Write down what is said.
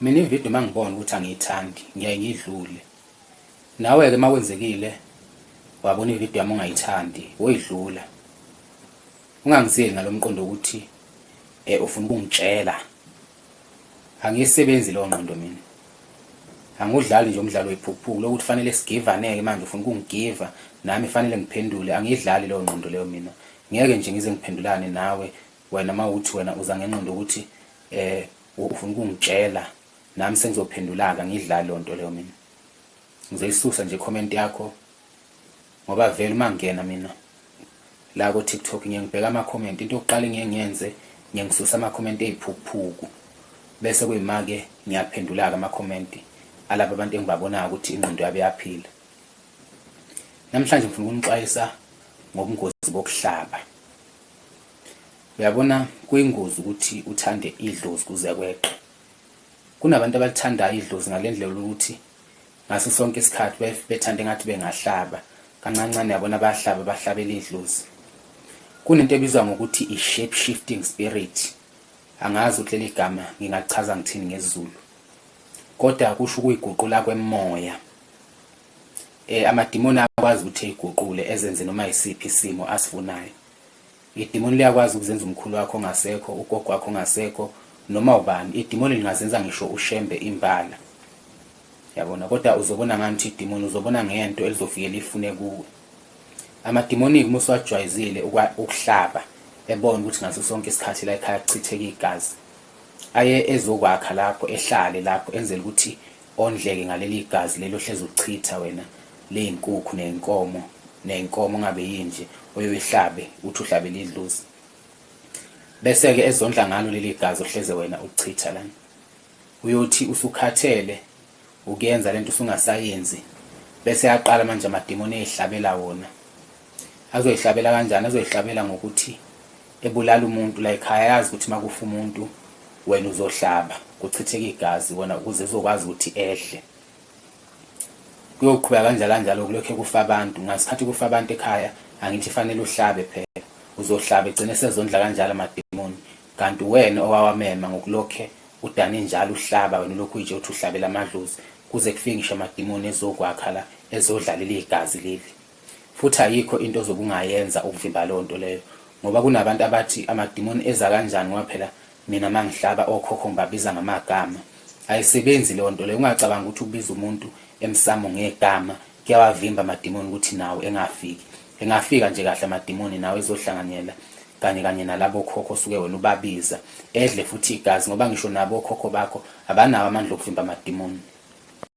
Mina ividiyo mangibona ukuthi angiyithandi ngiyaye ngidlule. Nawe ke makwenzekile wabona ividiyo yami ungayithandi woyidlula. Ungangizeli ngalomqondo ukuthi ufuna ukungitshela. Angisebenzi lo ngqondo mina. Angudlali nje umdlalo wephuphuku lokuthi kufanele sigivaneke manje ufuna ukungigiva nami fanele ngiphendule. Angidlali lo ngqondo leyo mina. Ngeke nje ngize ngiphendulane nawe wena mawuthi wena uza ngenqondo ukuthi ufuna ukungitshela nami sengizophendulaka ngidlali lo nto leyo mina. Ngizoyisusa nje comment yakho ngoba vele mangena mina la ku TikTok ngiyengibheka ama comment into yokuqala ngiyenze ngiyangisusa ama comment eziphuphuku bese kuyimake ngiyaphendulaka ama comment alabo abantu engibabona ukuthi ingqondo yabo yaphila. Namhlanje ngifuna ukunixwayisa ngobungozi bokuhlaba. Uyabona kuyingozi ukuthi uthande idlozi kuze kweqe. Kunabantu abalithandayo idlozi ngalendlela ukuthi ngaso sonke isikhathi bethanda ngathi bengahlaba kancancane yabona bahlabela idlozi. Kunento ebizwa ngokuthi i-shape shifting spirit. Angazi ukuthi leli gama ngingachaza ngithini ngesiZulu. Kodwa kusho ukuyiguqula kwemoya. Amadimoni akwazi ukuthi eyiguqule ezenze noma isiphi isimo asifunayo. Idimoni liyakwazi ukuzenza umkhulu wakho ongasekho, ugogo wakho ongasekho noma ubani. Idimoni lingazenza ngisho ushembe imbala. Yabona kodwa uzobona ngathi idimoni uzobona ngento elizofika ifune kuwe. Amadimoni muswajwayezile ukuhlaba ebona ukuthi ngaso sonke isikhathi la ekhaya kuchitheka igazi. Aye ezokwakha lapho ehlale lapho enzele ukuthi ondleke ngaleli igazi lelo hleze uchitha wena leyinkukhu nenkomo ngabe yinje oyoyihlabe uthi uhlabele idlozi. Bese ke ezondla ngalo leli gazi ohleze wena uchitha lana. Uyothi usukhathele ukuyenza lento usungasayenzi bese yaqala manje amadimoni ehlabela wona. Azoyihlabela kanjani? Azoyihlabela ngokuthi ebulala umuntu la ekhaya yazi ukuthi makufa umuntu wena uzohlaba kuchitheka igazi wona ukuze uzokwazi ukuthi ehle. Kuyoqhubeka kanjalo kulokho kufa abantu ngasikhathi kufa abantu ekhaya angithi fanele uhlabe phela uzohlaba egcine sezondla kanjalo amadimoni kanti wena owawamema ngokulokho udane njalo uhlaba wena lokhu nje uthi uhlabela amadlozi kuze kufike ngisho amadimoni ezokwakha la ezodlalela igazi leli. Futhi ayikho into ozobungayenza ukuvimba lo nto leyo ngoba kunabantu abathi amadimoni eza kanjani ngoba phela mina mangihlaba okhokho ngibabiza ngamagama. Ayisebenzi le nto leyo. Ungacabanga ukuthi ubiza umuntu emsamo ngegama kuyawavimba amadimoni ukuthi nawe engafika nje kahle amadimoni nawe ezohlanganyela kanye nalabo khokho suke wena ubabiza edle futhi igazi ngoba ngisho nabo khokho bakho abanawo amandla okuvimba amadimoni.